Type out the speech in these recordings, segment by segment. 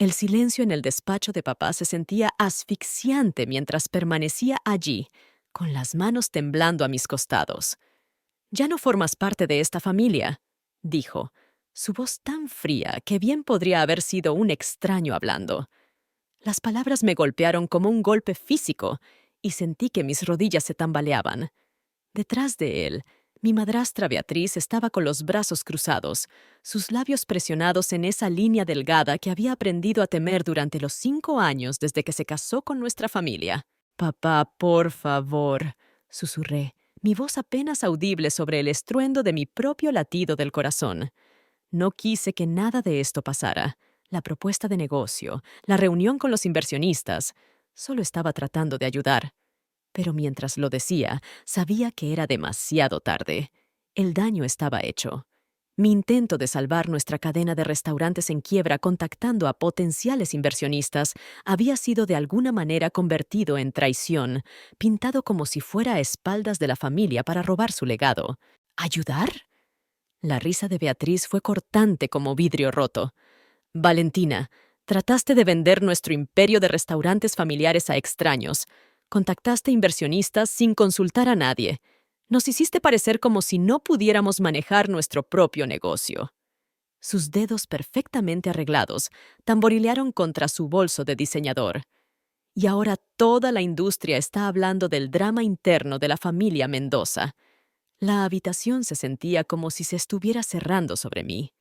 El silencio en el despacho de papá se sentía asfixiante mientras permanecía allí, con las manos temblando a mis costados. «Ya no formas parte de esta familia», dijo, su voz tan fría que bien podría haber sido un extraño hablando. Las palabras me golpearon como un golpe físico y sentí que mis rodillas se tambaleaban. Detrás de él, mi madrastra Beatriz estaba con los brazos cruzados, sus labios presionados en esa línea delgada que había aprendido a temer durante los 5 años desde que se casó con nuestra familia. «Papá, por favor», susurré, mi voz apenas audible sobre el estruendo de mi propio latido del corazón. No quise que nada de esto pasara. La propuesta de negocio, la reunión con los inversionistas. Solo estaba tratando de ayudar. Pero mientras lo decía, sabía que era demasiado tarde. El daño estaba hecho. Mi intento de salvar nuestra cadena de restaurantes en quiebra contactando a potenciales inversionistas había sido de alguna manera convertido en traición, pintado como si fuera a espaldas de la familia para robar su legado. ¿Ayudar? La risa de Beatriz fue cortante como vidrio roto. «Valentina, trataste de vender nuestro imperio de restaurantes familiares a extraños. Contactaste inversionistas sin consultar a nadie. Nos hiciste parecer como si no pudiéramos manejar nuestro propio negocio». Sus dedos perfectamente arreglados tamborilearon contra su bolso de diseñador. Y ahora toda la industria está hablando del drama interno de la familia Mendoza. La habitación se sentía como si se estuviera cerrando sobre mí.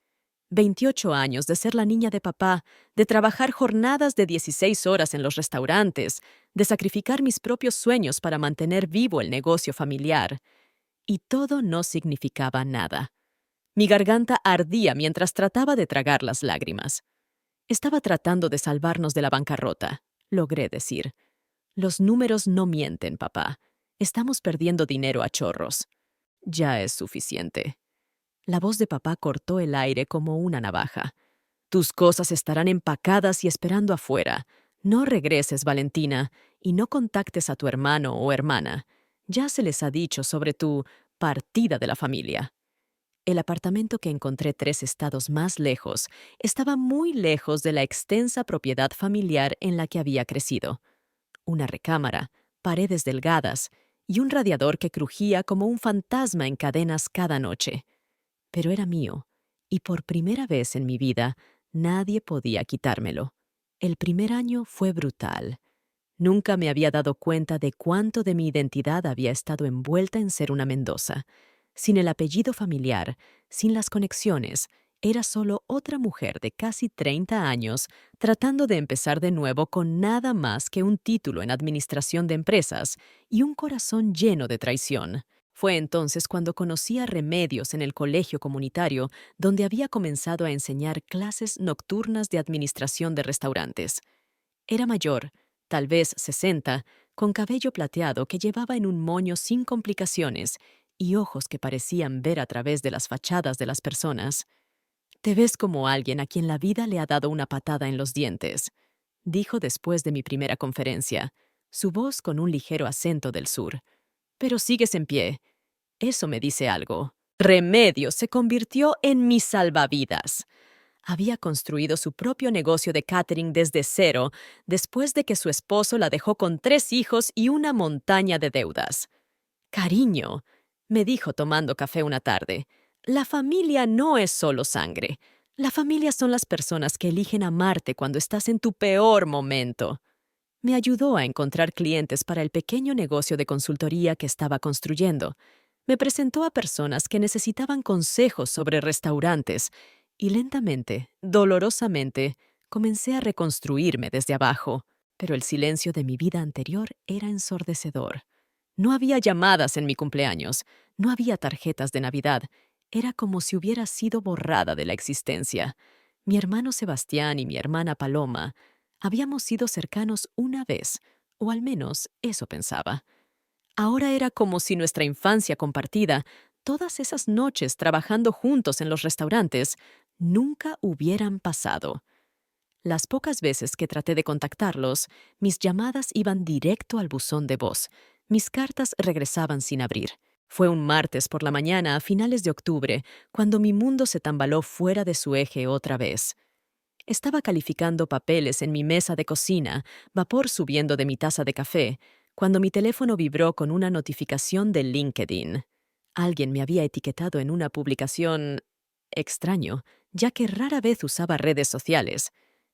28 años de ser la niña de papá, de trabajar jornadas de 16 horas en los restaurantes, de sacrificar mis propios sueños para mantener vivo el negocio familiar. Y todo no significaba nada. Mi garganta ardía mientras trataba de tragar las lágrimas. Estaba tratando de salvarnos de la bancarrota, logré decir. «Los números no mienten, papá. Estamos perdiendo dinero a chorros». «Ya es suficiente». La voz de papá cortó el aire como una navaja. «Tus cosas estarán empacadas y esperando afuera. No regreses, Valentina, y no contactes a tu hermano o hermana. Ya se les ha dicho sobre tu partida de la familia». El apartamento que encontré 3 estados más lejos estaba muy lejos de la extensa propiedad familiar en la que había crecido. Una recámara, paredes delgadas y un radiador que crujía como un fantasma en cadenas cada noche. Pero era mío, y por primera vez en mi vida nadie podía quitármelo. El primer año fue brutal. Nunca me había dado cuenta de cuánto de mi identidad había estado envuelta en ser una Mendoza. Sin el apellido familiar, sin las conexiones, era solo otra mujer de casi 30 años tratando de empezar de nuevo con nada más que un título en administración de empresas y un corazón lleno de traición. Fue entonces cuando conocí a Remedios en el colegio comunitario, donde había comenzado a enseñar clases nocturnas de administración de restaurantes. Era mayor, tal vez 60, con cabello plateado que llevaba en un moño sin complicaciones y ojos que parecían ver a través de las fachadas de las personas. «Te ves como alguien a quien la vida le ha dado una patada en los dientes», dijo después de mi primera conferencia, su voz con un ligero acento del sur. «Pero sigues en pie. Eso me dice algo. Remedios se convirtió en mi salvavidas». Había construido su propio negocio de catering desde cero, después de que su esposo la dejó con 3 hijos y una montaña de deudas. «Cariño», me dijo tomando café una tarde, «la familia no es solo sangre. La familia son las personas que eligen amarte cuando estás en tu peor momento». Me ayudó a encontrar clientes para el pequeño negocio de consultoría que estaba construyendo. Me presentó a personas que necesitaban consejos sobre restaurantes y lentamente, dolorosamente, comencé a reconstruirme desde abajo. Pero el silencio de mi vida anterior era ensordecedor. No había llamadas en mi cumpleaños, no había tarjetas de Navidad. Era como si hubiera sido borrada de la existencia. Mi hermano Sebastián y mi hermana Paloma habíamos sido cercanos una vez, o al menos eso pensaba. Ahora era como si nuestra infancia compartida, todas esas noches trabajando juntos en los restaurantes, nunca hubieran pasado. Las pocas veces que traté de contactarlos, mis llamadas iban directo al buzón de voz. Mis cartas regresaban sin abrir. Fue un martes por la mañana a finales de octubre, cuando mi mundo se tambaló fuera de su eje otra vez. Estaba calificando papeles en mi mesa de cocina, vapor subiendo de mi taza de café, cuando mi teléfono vibró con una notificación de LinkedIn. Alguien me había etiquetado en una publicación extraño, ya que rara vez usaba redes sociales.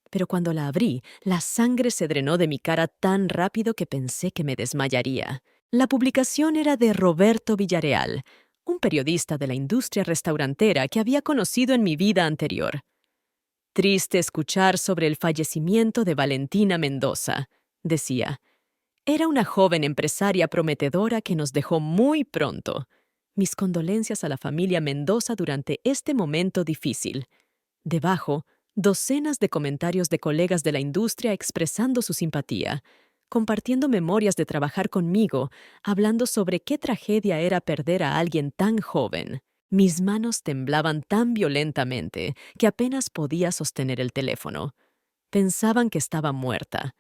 Pero cuando la abrí, la sangre se drenó de mi cara tan rápido que pensé que me desmayaría. La publicación era de Roberto Villareal, un periodista de la industria restaurantera que había conocido en mi vida anterior. Triste escuchar sobre el fallecimiento de Valentina Mendoza, decía. Era una joven empresaria prometedora que nos dejó muy pronto. Mis condolencias a la familia Mendoza durante este momento difícil. Debajo, docenas de comentarios de colegas de la industria expresando su simpatía, compartiendo memorias de trabajar conmigo, hablando sobre qué tragedia era perder a alguien tan joven. Mis manos temblaban tan violentamente que apenas podía sostener el teléfono. Pensaban que estaba muerta.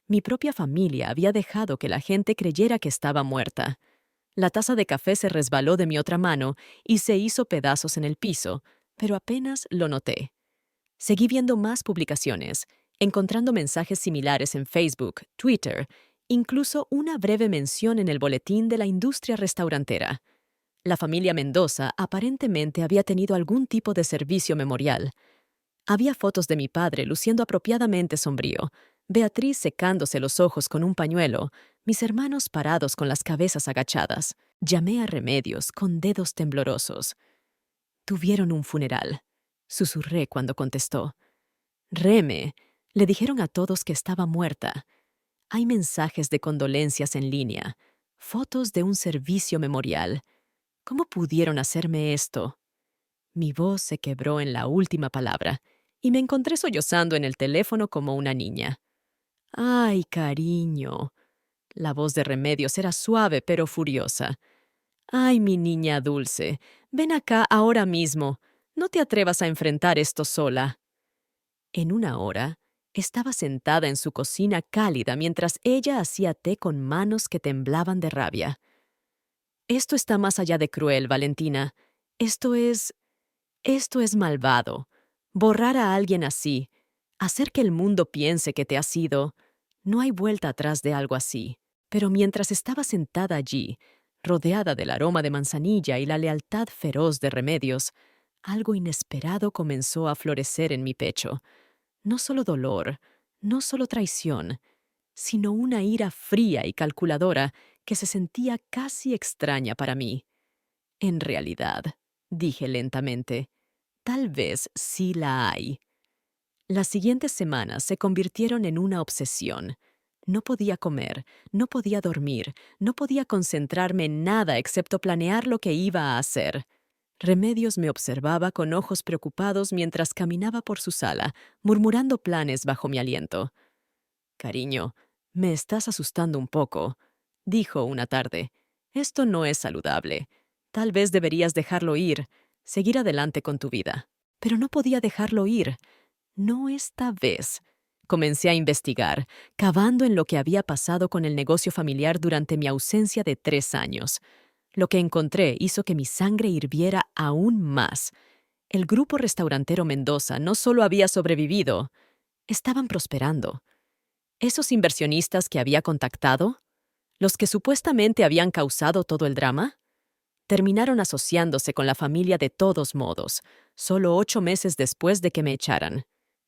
Mi propia familia había dejado que la gente creyera que estaba muerta. La taza de café se resbaló de mi otra mano y se hizo pedazos en el piso, pero apenas lo noté. Seguí viendo más publicaciones, encontrando mensajes similares en Facebook, Twitter, incluso una breve mención en el boletín de la industria restaurantera. La familia Mendoza aparentemente había tenido algún tipo de servicio memorial. Había fotos de mi padre luciendo apropiadamente sombrío, Beatriz secándose los ojos con un pañuelo, mis hermanos parados con las cabezas agachadas. Llamé a Remedios con dedos temblorosos. Tuvieron un funeral, susurré cuando contestó. Reme, le dijeron a todos que estaba muerta. Hay mensajes de condolencias en línea, fotos de un servicio memorial. ¿Cómo pudieron hacerme esto? Mi voz se quebró en la última palabra y me encontré sollozando en el teléfono como una niña. ¡Ay, cariño! La voz de Remedios era suave pero furiosa. ¡Ay, mi niña dulce! Ven acá ahora mismo. No te atrevas a enfrentar esto sola. En una hora, estaba sentada en su cocina cálida mientras ella hacía té con manos que temblaban de rabia. Esto está más allá de cruel, Valentina. Esto es malvado. Borrar a alguien así, hacer que el mundo piense que te has ido. No hay vuelta atrás de algo así. Pero mientras estaba sentada allí, rodeada del aroma de manzanilla y la lealtad feroz de Remedios, algo inesperado comenzó a florecer en mi pecho. No solo dolor, no solo traición, sino una ira fría y calculadora que se sentía casi extraña para mí. En realidad, dije lentamente, tal vez sí la hay. Las siguientes semanas se convirtieron en una obsesión. No podía comer, no podía dormir, no podía concentrarme en nada excepto planear lo que iba a hacer. Remedios me observaba con ojos preocupados mientras caminaba por su sala, murmurando planes bajo mi aliento. «Cariño, me estás asustando un poco», dijo una tarde. «Esto no es saludable. Tal vez deberías dejarlo ir, seguir adelante con tu vida». Pero no podía dejarlo ir. No esta vez. Comencé a investigar, cavando en lo que había pasado con el negocio familiar durante mi ausencia de 3 años. Lo que encontré hizo que mi sangre hirviera aún más. El grupo restaurantero Mendoza no solo había sobrevivido, estaban prosperando. ¿Esos inversionistas que había contactado? ¿Los que supuestamente habían causado todo el drama? Terminaron asociándose con la familia de todos modos, solo 8 meses después de que me echaran.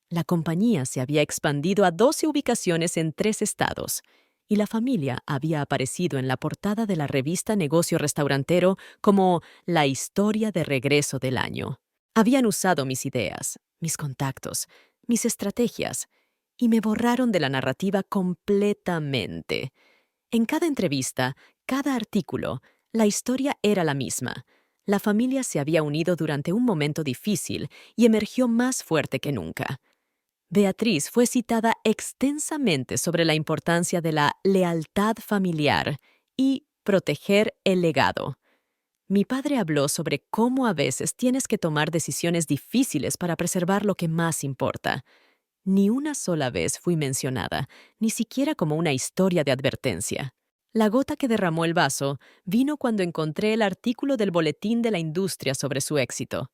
La compañía se había expandido a 12 ubicaciones en 3 estados, y la familia había aparecido en la portada de la revista Negocio Restaurantero como la historia de regreso del año. Habían usado mis ideas, mis contactos, mis estrategias, y me borraron de la narrativa completamente. En cada entrevista, cada artículo, la historia era la misma. La familia se había unido durante un momento difícil y emergió más fuerte que nunca. Beatriz fue citada extensamente sobre la importancia de la lealtad familiar y proteger el legado. Mi padre habló sobre cómo a veces tienes que tomar decisiones difíciles para preservar lo que más importa. Ni una sola vez fui mencionada, ni siquiera como una historia de advertencia. La gota que derramó el vaso vino cuando encontré el artículo del Boletín de la Industria sobre su éxito.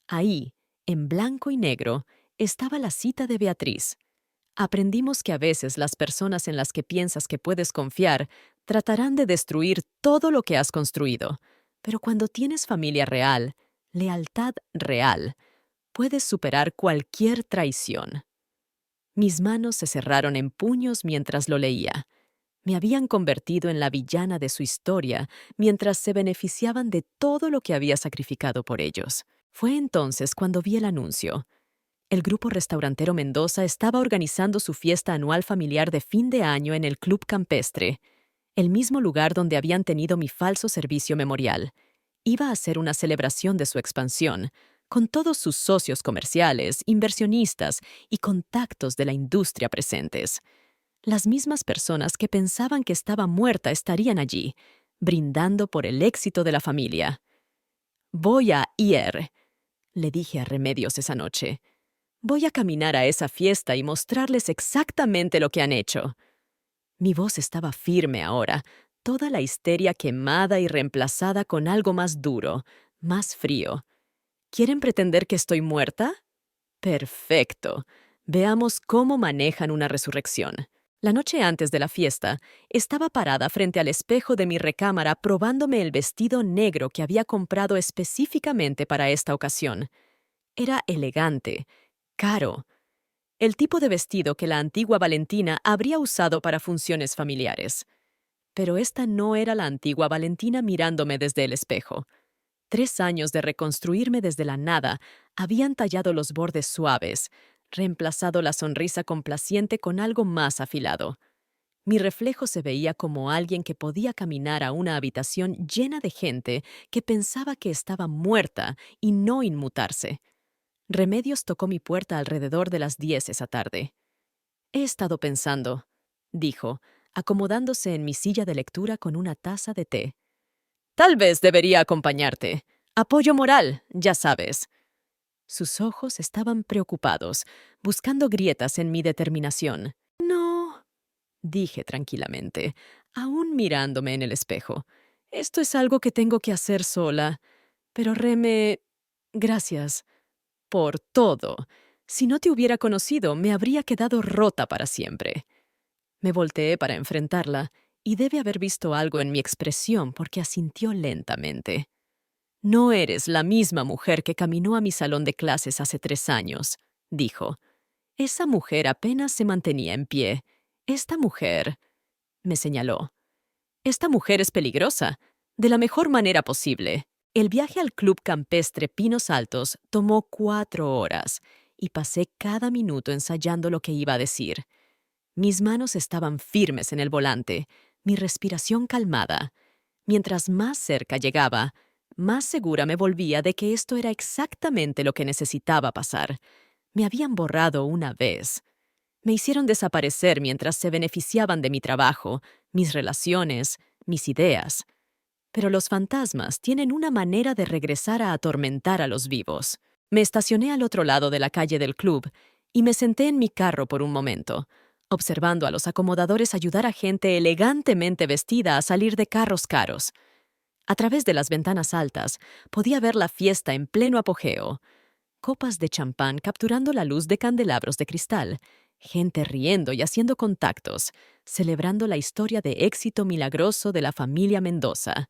Ahí, en blanco y negro, estaba la cita de Beatriz. Aprendimos que a veces las personas en las que piensas que puedes confiar tratarán de destruir todo lo que has construido. Pero cuando tienes familia real, lealtad real, puedes superar cualquier traición. Mis manos se cerraron en puños mientras lo leía. Me habían convertido en la villana de su historia mientras se beneficiaban de todo lo que había sacrificado por ellos. Fue entonces cuando vi el anuncio. El grupo restaurantero Mendoza estaba organizando su fiesta anual familiar de fin de año en el Club Campestre, el mismo lugar donde habían tenido mi falso servicio memorial. Iba a ser una celebración de su expansión, con todos sus socios comerciales, inversionistas y contactos de la industria presentes. Las mismas personas que pensaban que estaba muerta estarían allí, brindando por el éxito de la familia. «Voy a ir», le dije a Remedios esa noche. «Voy a caminar a esa fiesta y mostrarles exactamente lo que han hecho». Mi voz estaba firme ahora, toda la histeria quemada y reemplazada con algo más duro, más frío. ¿Quieren pretender que estoy muerta? Perfecto. Veamos cómo manejan una resurrección. La noche antes de la fiesta, estaba parada frente al espejo de mi recámara probándome el vestido negro que había comprado específicamente para esta ocasión. Era elegante, caro. El tipo de vestido que la antigua Valentina habría usado para funciones familiares. Pero esta no era la antigua Valentina mirándome desde el espejo. 3 años de reconstruirme desde la nada habían tallado los bordes suaves, reemplazado la sonrisa complaciente con algo más afilado. Mi reflejo se veía como alguien que podía caminar a una habitación llena de gente que pensaba que estaba muerta y no inmutarse. Remedios tocó mi puerta alrededor de las 10 esa tarde. «He estado pensando», dijo, acomodándose en mi silla de lectura con una taza de té. «Tal vez debería acompañarte. Apoyo moral, ya sabes». Sus ojos estaban preocupados, buscando grietas en mi determinación. «No», dije tranquilamente, aún mirándome en el espejo. «Esto es algo que tengo que hacer sola. Pero gracias por todo. Si no te hubiera conocido, me habría quedado rota para siempre». Me volteé para enfrentarla, y debe haber visto algo en mi expresión porque asintió lentamente. «No eres la misma mujer que caminó a mi salón de clases hace 3 años», dijo. «Esa mujer apenas se mantenía en pie. Esta mujer», me señaló. «Esta mujer es peligrosa, de la mejor manera posible». El viaje al Club Campestre Pinos Altos tomó 4 horas, y pasé cada minuto ensayando lo que iba a decir. Mis manos estaban firmes en el volante, mi respiración calmada. Mientras más cerca llegaba, más segura me volvía de que esto era exactamente lo que necesitaba pasar. Me habían borrado una vez. Me hicieron desaparecer mientras se beneficiaban de mi trabajo, mis relaciones, mis ideas. Pero los fantasmas tienen una manera de regresar a atormentar a los vivos. Me estacioné al otro lado de la calle del club y me senté en mi carro por un momento, observando a los acomodadores ayudar a gente elegantemente vestida a salir de carros caros. A través de las ventanas altas podía ver la fiesta en pleno apogeo. Copas de champán capturando la luz de candelabros de cristal, gente riendo y haciendo contactos, celebrando la historia de éxito milagroso de la familia Mendoza.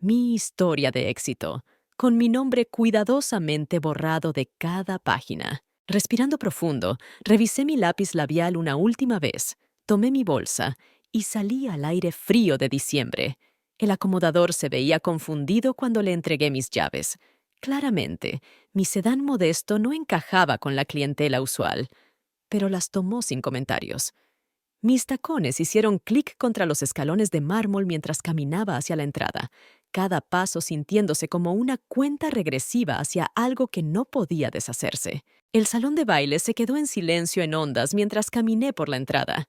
Mi historia de éxito, con mi nombre cuidadosamente borrado de cada página. Respirando profundo, revisé mi lápiz labial una última vez, tomé mi bolsa y salí al aire frío de diciembre. El acomodador se veía confundido cuando le entregué mis llaves. Claramente, mi sedán modesto no encajaba con la clientela usual, pero las tomó sin comentarios. Mis tacones hicieron clic contra los escalones de mármol mientras caminaba hacia la entrada, cada paso sintiéndose como una cuenta regresiva hacia algo que no podía deshacerse. El salón de baile se quedó en silencio en ondas mientras caminé por la entrada.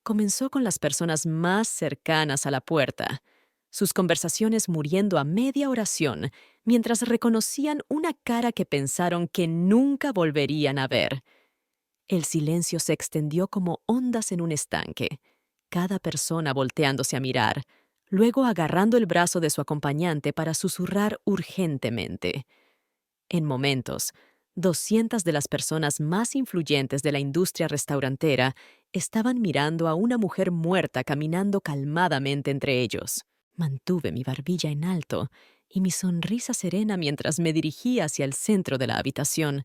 Comenzó con las personas más cercanas a la puerta, sus conversaciones muriendo a media oración, mientras reconocían una cara que pensaron que nunca volverían a ver. El silencio se extendió como ondas en un estanque, cada persona volteándose a mirar, luego agarrando el brazo de su acompañante para susurrar urgentemente. En momentos, 200 de las personas más influyentes de la industria restaurantera estaban mirando a una mujer muerta caminando calmadamente entre ellos. Mantuve mi barbilla en alto y mi sonrisa serena mientras me dirigía hacia el centro de la habitación,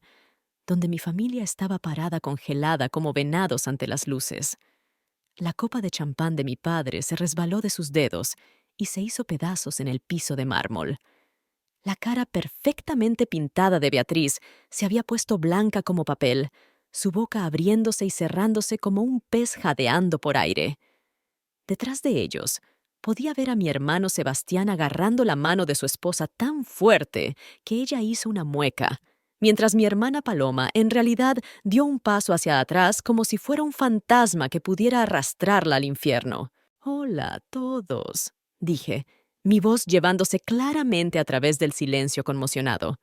donde mi familia estaba parada congelada como venados ante las luces. La copa de champán de mi padre se resbaló de sus dedos y se hizo pedazos en el piso de mármol. La cara perfectamente pintada de Beatriz se había puesto blanca como papel, su boca abriéndose y cerrándose como un pez jadeando por aire. Detrás de ellos, podía ver a mi hermano Sebastián agarrando la mano de su esposa tan fuerte que ella hizo una mueca, mientras mi hermana Paloma en realidad dio un paso hacia atrás como si fuera un fantasma que pudiera arrastrarla al infierno. «Hola a todos», dije, mi voz llevándose claramente a través del silencio conmocionado.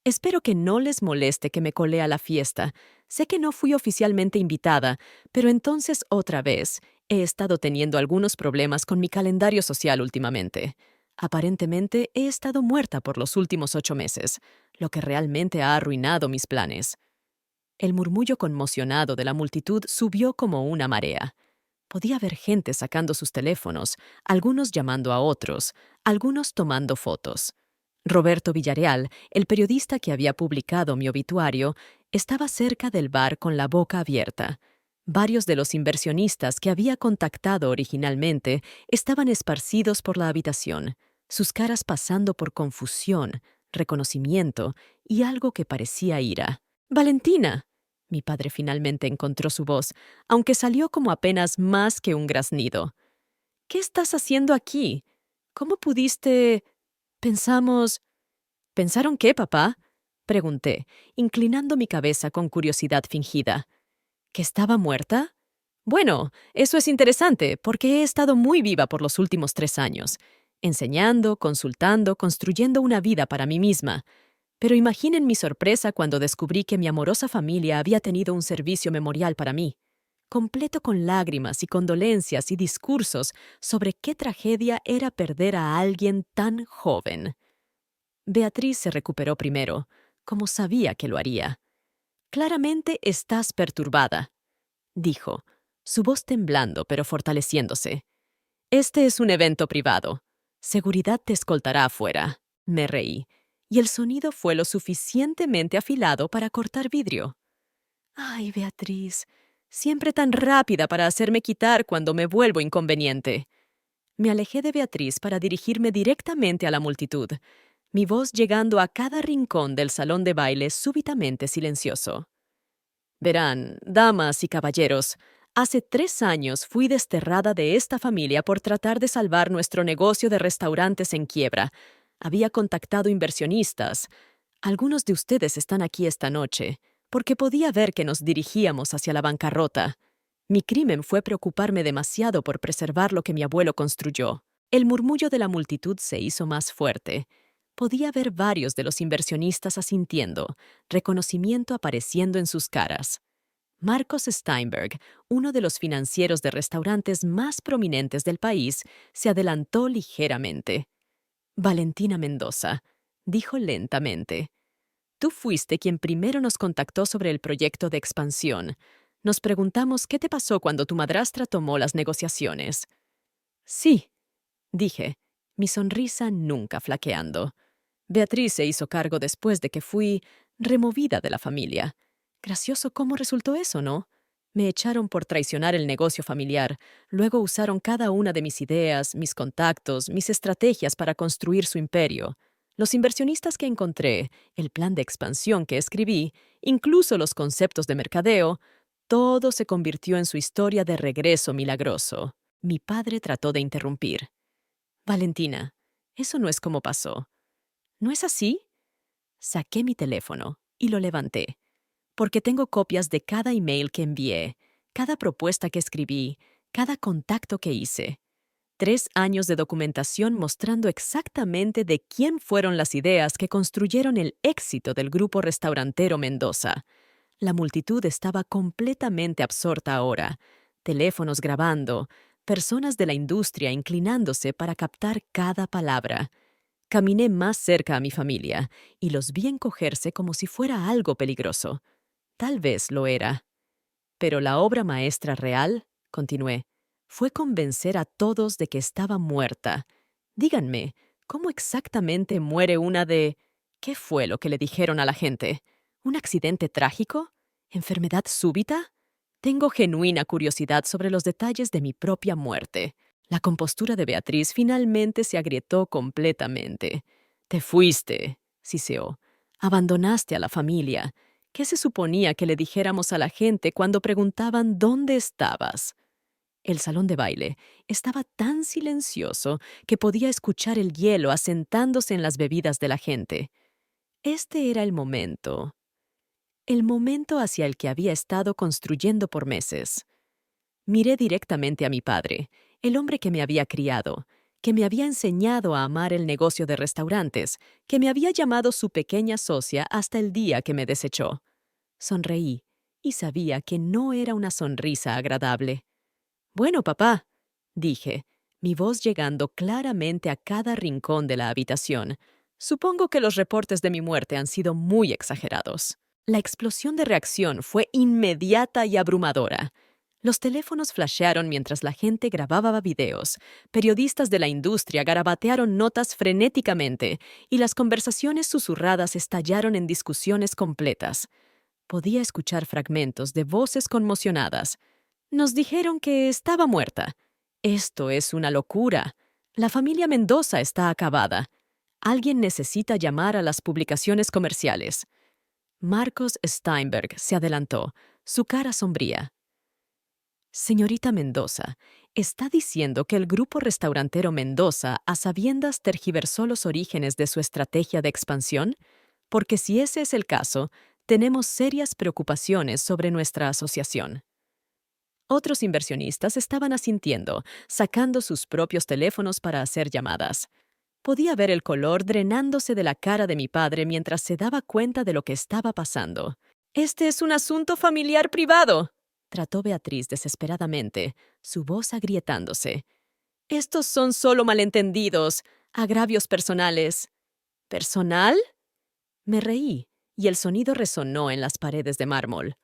«Espero que no les moleste que me colé a la fiesta. Sé que no fui oficialmente invitada, pero entonces otra vez he estado teniendo algunos problemas con mi calendario social últimamente. Aparentemente he estado muerta por los últimos 8 meses, lo que realmente ha arruinado mis planes». El murmullo conmocionado de la multitud subió como una marea. Podía ver gente sacando sus teléfonos, algunos llamando a otros, algunos tomando fotos. Roberto Villarreal, el periodista que había publicado mi obituario, estaba cerca del bar con la boca abierta. Varios de los inversionistas que había contactado originalmente estaban esparcidos por la habitación, sus caras pasando por confusión, reconocimiento y algo que parecía ira. «¡Valentina!». Mi padre finalmente encontró su voz, aunque salió como apenas más que un graznido. «¿Qué estás haciendo aquí? ¿Cómo pudiste...?» Pensamos... «¿Pensaron qué, papá?», pregunté, inclinando mi cabeza con curiosidad fingida. ¿Que estaba muerta? Bueno, eso es interesante, porque he estado muy viva por los últimos 3 años, enseñando, consultando, construyendo una vida para mí misma. Pero imaginen mi sorpresa cuando descubrí que mi amorosa familia había tenido un servicio memorial para mí, completo con lágrimas y condolencias y discursos sobre qué tragedia era perder a alguien tan joven. Beatriz se recuperó primero, como sabía que lo haría. «Claramente estás perturbada», dijo, su voz temblando pero fortaleciéndose. «Este es un evento privado. Seguridad te escoltará afuera». Me reí, y el sonido fue lo suficientemente afilado para cortar vidrio. «Ay, Beatriz, siempre tan rápida para hacerme quitar cuando me vuelvo inconveniente». Me alejé de Beatriz para dirigirme directamente a la multitud, mi voz llegando a cada rincón del salón de baile súbitamente silencioso. «Verán, damas y caballeros, hace 3 años fui desterrada de esta familia por tratar de salvar nuestro negocio de restaurantes en quiebra. Había contactado inversionistas. Algunos de ustedes están aquí esta noche, porque podía ver que nos dirigíamos hacia la bancarrota. Mi crimen fue preocuparme demasiado por preservar lo que mi abuelo construyó». El murmullo de la multitud se hizo más fuerte. Podía ver varios de los inversionistas asintiendo, reconocimiento apareciendo en sus caras. Marcos Steinberg, uno de los financieros de restaurantes más prominentes del país, se adelantó ligeramente. «Valentina Mendoza», dijo lentamente, «tú fuiste quien primero nos contactó sobre el proyecto de expansión. Nos preguntamos qué te pasó cuando tu madrastra tomó las negociaciones». «Sí», dije, mi sonrisa nunca flaqueando. «Beatriz se hizo cargo después de que fui removida de la familia. Gracioso cómo resultó eso, ¿no? Me echaron por traicionar el negocio familiar. Luego usaron cada una de mis ideas, mis contactos, mis estrategias para construir su imperio. Los inversionistas que encontré, el plan de expansión que escribí, incluso los conceptos de mercadeo, todo se convirtió en su historia de regreso milagroso». Mi padre trató de interrumpir. «Valentina, eso no es como pasó. ¿No es así?». Saqué mi teléfono y lo levanté, porque tengo copias de cada email que envié, cada propuesta que escribí, cada contacto que hice. 3 años de documentación mostrando exactamente de quién fueron las ideas que construyeron el éxito del grupo restaurantero Mendoza. La multitud estaba completamente absorta ahora, teléfonos grabando, personas de la industria inclinándose para captar cada palabra. Caminé más cerca a mi familia y los vi encogerse como si fuera algo peligroso. Tal vez lo era. Pero la obra maestra real, continué, fue convencer a todos de que estaba muerta. Díganme, ¿cómo exactamente muere una de... ¿Qué fue lo que le dijeron a la gente? ¿Un accidente trágico? ¿Enfermedad súbita? Tengo genuina curiosidad sobre los detalles de mi propia muerte. La compostura de Beatriz finalmente se agrietó completamente. Te fuiste, siseó. Abandonaste a la familia. ¿Qué se suponía que le dijéramos a la gente cuando preguntaban dónde estabas? El salón de baile estaba tan silencioso que podía escuchar el hielo asentándose en las bebidas de la gente. Este era el momento hacia el que había estado construyendo por meses. Miré directamente a mi padre, el hombre que me había criado, que me había enseñado a amar el negocio de restaurantes, que me había llamado su pequeña socia hasta el día que me desechó. Sonreí, y sabía que no era una sonrisa agradable. «Bueno, papá», dije, mi voz llegando claramente a cada rincón de la habitación. «Supongo que los reportes de mi muerte han sido muy exagerados». La explosión de reacción fue inmediata y abrumadora. Los teléfonos flashearon mientras la gente grababa videos, periodistas de la industria garabatearon notas frenéticamente y las conversaciones susurradas estallaron en discusiones completas. Podía escuchar fragmentos de voces conmocionadas. Nos dijeron que estaba muerta. Esto es una locura. La familia Mendoza está acabada. Alguien necesita llamar a las publicaciones comerciales. Marcos Steinberg se adelantó, su cara sombría. Señorita Mendoza, ¿está diciendo que el grupo restaurantero Mendoza a sabiendas tergiversó los orígenes de su estrategia de expansión? Porque si ese es el caso, tenemos serias preocupaciones sobre nuestra asociación. Otros inversionistas estaban asintiendo, sacando sus propios teléfonos para hacer llamadas. Podía ver el color drenándose de la cara de mi padre mientras se daba cuenta de lo que estaba pasando. «Este es un asunto familiar privado», trató Beatriz desesperadamente, su voz agrietándose. «Estos son solo malentendidos, agravios personales». «¿Personal?». Me reí, y el sonido resonó en las paredes de mármol.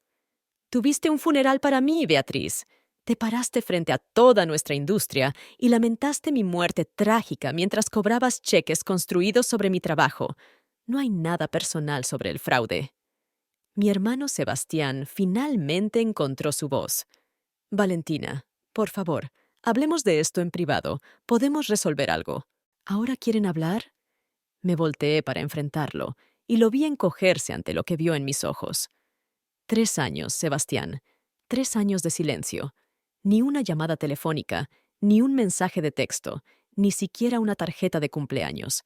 «Tuviste un funeral para mí, Beatriz. Te paraste frente a toda nuestra industria y lamentaste mi muerte trágica mientras cobrabas cheques construidos sobre mi trabajo. No hay nada personal sobre el fraude». Mi hermano Sebastián finalmente encontró su voz. «Valentina, por favor, hablemos de esto en privado. Podemos resolver algo». «¿Ahora quieren hablar?». Me volteé para enfrentarlo, y lo vi encogerse ante lo que vio en mis ojos. 3 años, Sebastián. 3 años de silencio. Ni una llamada telefónica, ni un mensaje de texto, ni siquiera una tarjeta de cumpleaños.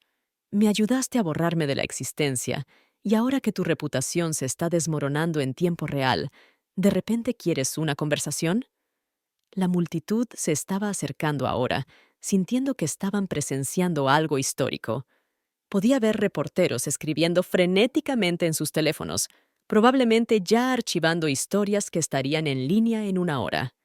Me ayudaste a borrarme de la existencia, y ahora que tu reputación se está desmoronando en tiempo real, ¿de repente quieres una conversación? La multitud se estaba acercando ahora, sintiendo que estaban presenciando algo histórico. Podía ver reporteros escribiendo frenéticamente en sus teléfonos, probablemente ya archivando historias que estarían en línea en una hora.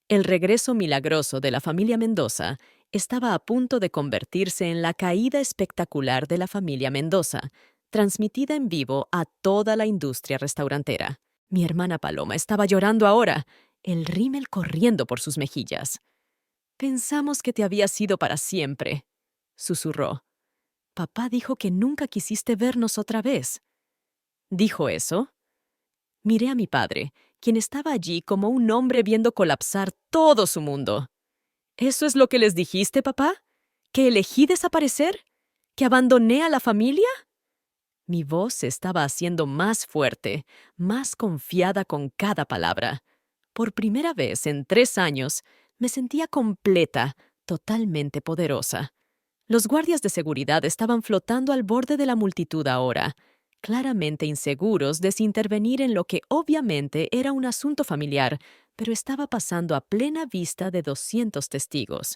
El regreso milagroso de la familia Mendoza estaba a punto de convertirse en la caída espectacular de la familia Mendoza, transmitida en vivo a toda la industria restaurantera. Mi hermana Paloma estaba llorando ahora, el rímel corriendo por sus mejillas. «Pensamos que te habías ido para siempre», susurró. «Papá dijo que nunca quisiste vernos otra vez». ¿Dijo eso? Miré a mi padre, quien estaba allí como un hombre viendo colapsar todo su mundo. «¿Eso es lo que les dijiste, papá? ¿Que elegí desaparecer? ¿Que abandoné a la familia?» Mi voz se estaba haciendo más fuerte, más confiada con cada palabra. Por primera vez en 3 años, me sentía completa, totalmente poderosa. Los guardias de seguridad estaban flotando al borde de la multitud ahora, claramente inseguros de si intervenir en lo que obviamente era un asunto familiar, pero estaba pasando a plena vista de 200 testigos.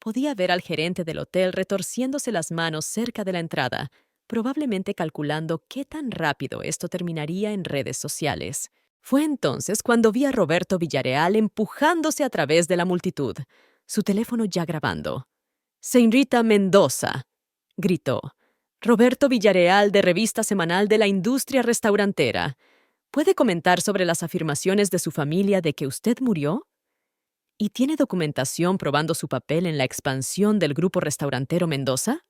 Podía ver al gerente del hotel retorciéndose las manos cerca de la entrada, probablemente calculando qué tan rápido esto terminaría en redes sociales. Fue entonces cuando vi a Roberto Villareal empujándose a través de la multitud, su teléfono ya grabando. «Señorita Mendoza», gritó. Roberto Villarreal, de Revista Semanal de la Industria Restaurantera. ¿Puede comentar sobre las afirmaciones de su familia de que usted murió? ¿Y tiene documentación probando su papel en la expansión del grupo restaurantero Mendoza?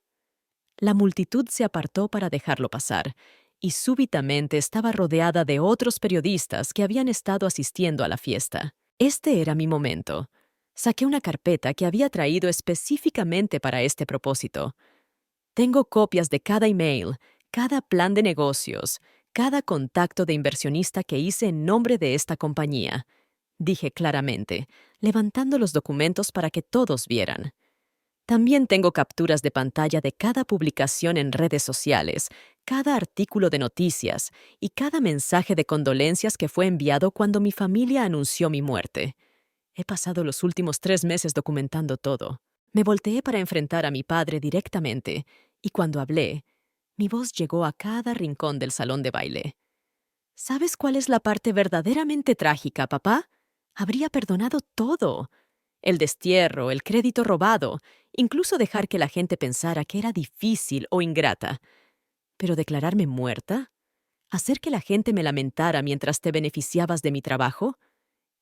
La multitud se apartó para dejarlo pasar, y súbitamente estaba rodeada de otros periodistas que habían estado asistiendo a la fiesta. Este era mi momento. Saqué una carpeta que había traído específicamente para este propósito. Tengo copias de cada email, cada plan de negocios, cada contacto de inversionista que hice en nombre de esta compañía, dije claramente, levantando los documentos para que todos vieran. También tengo capturas de pantalla de cada publicación en redes sociales, cada artículo de noticias y cada mensaje de condolencias que fue enviado cuando mi familia anunció mi muerte. He pasado los últimos 3 meses documentando todo. Me volteé para enfrentar a mi padre directamente, y cuando hablé, mi voz llegó a cada rincón del salón de baile. ¿Sabes cuál es la parte verdaderamente trágica, papá? Habría perdonado todo. El destierro, el crédito robado, incluso dejar que la gente pensara que era difícil o ingrata. Pero declararme muerta, hacer que la gente me lamentara mientras te beneficiabas de mi trabajo,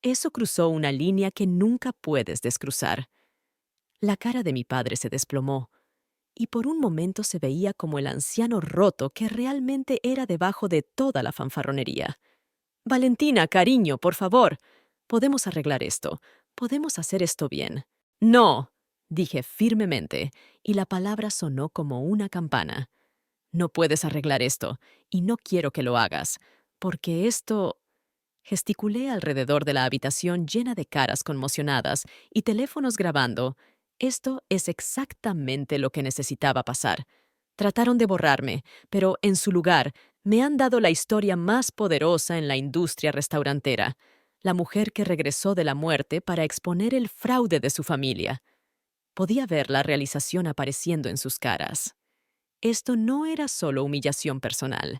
eso cruzó una línea que nunca puedes descruzar. La cara de mi padre se desplomó, y por un momento se veía como el anciano roto que realmente era debajo de toda la fanfarronería. Valentina, cariño, por favor. Podemos arreglar esto. Podemos hacer esto bien. No, dije firmemente, y la palabra sonó como una campana. No puedes arreglar esto, y no quiero que lo hagas, porque esto... Gesticulé alrededor de la habitación llena de caras conmocionadas y teléfonos grabando. Esto es exactamente lo que necesitaba pasar. Trataron de borrarme, pero en su lugar me han dado la historia más poderosa en la industria restaurantera, la mujer que regresó de la muerte para exponer el fraude de su familia. Podía ver la realización apareciendo en sus caras. Esto no era solo humillación personal.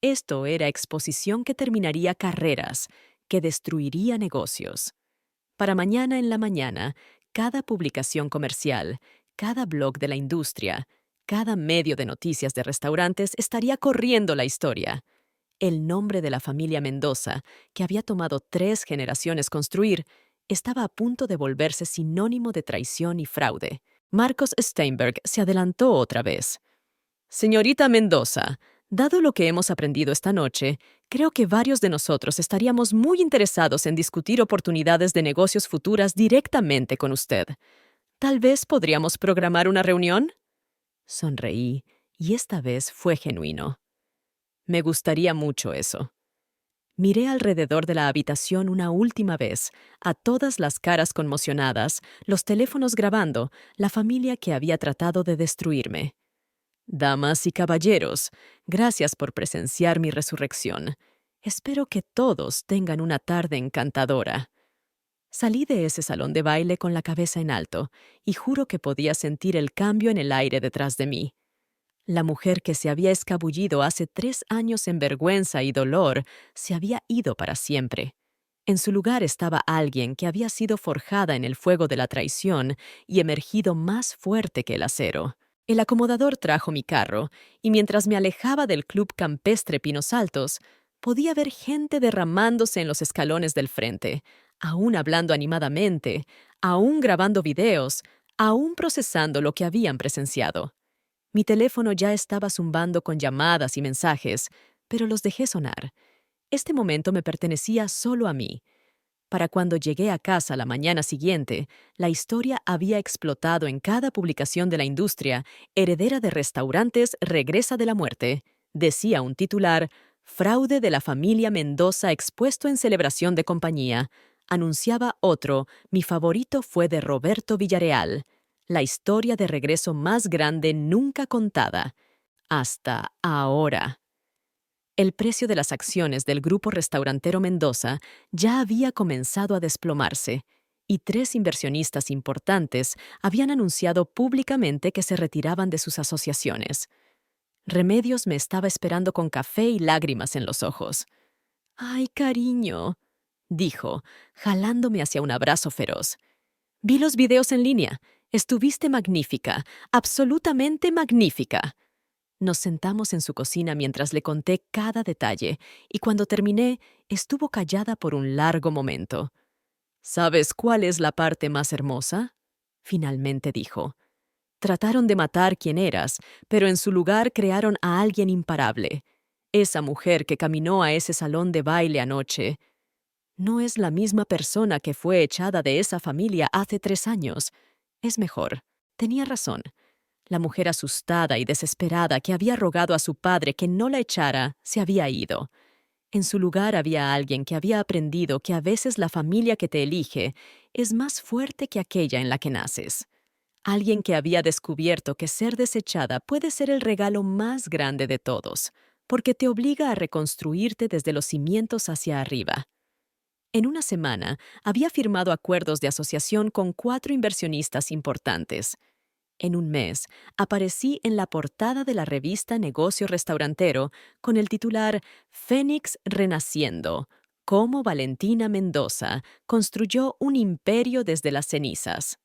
Esto era exposición que terminaría carreras, que destruiría negocios. Para mañana en la mañana, cada publicación comercial, cada blog de la industria, cada medio de noticias de restaurantes estaría corriendo la historia. El nombre de la familia Mendoza, que había tomado 3 generaciones construir, estaba a punto de volverse sinónimo de traición y fraude. Marcos Steinberg se adelantó otra vez. Señorita Mendoza, dado lo que hemos aprendido esta noche, creo que varios de nosotros estaríamos muy interesados en discutir oportunidades de negocios futuras directamente con usted. ¿Tal vez podríamos programar una reunión? Sonreí, y esta vez fue genuino. Me gustaría mucho eso. Miré alrededor de la habitación una última vez, a todas las caras conmocionadas, los teléfonos grabando, la familia que había tratado de destruirme. Damas y caballeros, gracias por presenciar mi resurrección. Espero que todos tengan una tarde encantadora. Salí de ese salón de baile con la cabeza en alto, y juro que podía sentir el cambio en el aire detrás de mí. La mujer que se había escabullido hace 3 años en vergüenza y dolor se había ido para siempre. En su lugar estaba alguien que había sido forjada en el fuego de la traición y emergido más fuerte que el acero. El acomodador trajo mi carro, y mientras me alejaba del club campestre Pinos Altos, podía ver gente derramándose en los escalones del frente, aún hablando animadamente, aún grabando videos, aún procesando lo que habían presenciado. Mi teléfono ya estaba zumbando con llamadas y mensajes, pero los dejé sonar. Este momento me pertenecía solo a mí. Para cuando llegué a casa la mañana siguiente, la historia había explotado en cada publicación de la industria. Heredera de restaurantes regresa de la muerte. Decía un titular: fraude de la familia Mendoza expuesto en celebración de compañía. Anunciaba otro: mi favorito fue de Roberto Villarreal. La historia de regreso más grande nunca contada. Hasta ahora. El precio de las acciones del grupo restaurantero Mendoza ya había comenzado a desplomarse, y 3 inversionistas importantes habían anunciado públicamente que se retiraban de sus asociaciones. Remedios me estaba esperando con café y lágrimas en los ojos. «Ay, cariño», dijo, jalándome hacia un abrazo feroz. «Vi los videos en línea. Estuviste magnífica, absolutamente magnífica. Nos sentamos en su cocina mientras le conté cada detalle, y cuando terminé, estuvo callada por un largo momento. ¿Sabes cuál es la parte más hermosa? Finalmente dijo. Trataron de matar quien eras, pero en su lugar crearon a alguien imparable. Esa mujer que caminó a ese salón de baile anoche no es la misma persona que fue echada de esa familia hace 3 años. Es mejor. Tenía razón. La mujer asustada y desesperada que había rogado a su padre que no la echara se había ido. En su lugar había alguien que había aprendido que a veces la familia que te elige es más fuerte que aquella en la que naces. Alguien que había descubierto que ser desechada puede ser el regalo más grande de todos, porque te obliga a reconstruirte desde los cimientos hacia arriba. En una semana, había firmado acuerdos de asociación con 4 inversionistas importantes. En un mes, aparecí en la portada de la revista Negocio Restaurantero con el titular Fénix Renaciendo, cómo Valentina Mendoza construyó un imperio desde las cenizas.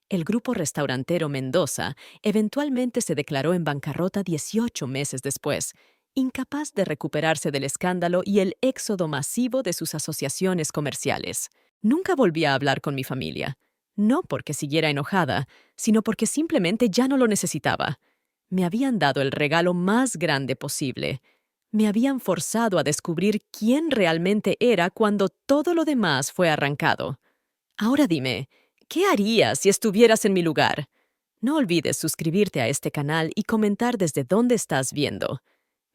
El grupo restaurantero Mendoza eventualmente se declaró en bancarrota 18 meses después, incapaz de recuperarse del escándalo y el éxodo masivo de sus asociaciones comerciales. Nunca volví a hablar con mi familia, no porque siguiera enojada, sino porque simplemente ya no lo necesitaba. Me habían dado el regalo más grande posible. Me habían forzado a descubrir quién realmente era cuando todo lo demás fue arrancado. Ahora dime, ¿qué harías si estuvieras en mi lugar? No olvides suscribirte a este canal y comentar desde dónde estás viendo.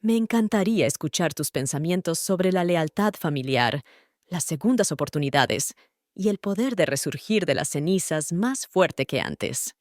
Me encantaría escuchar tus pensamientos sobre la lealtad familiar, las segundas oportunidades y el poder de resurgir de las cenizas más fuerte que antes.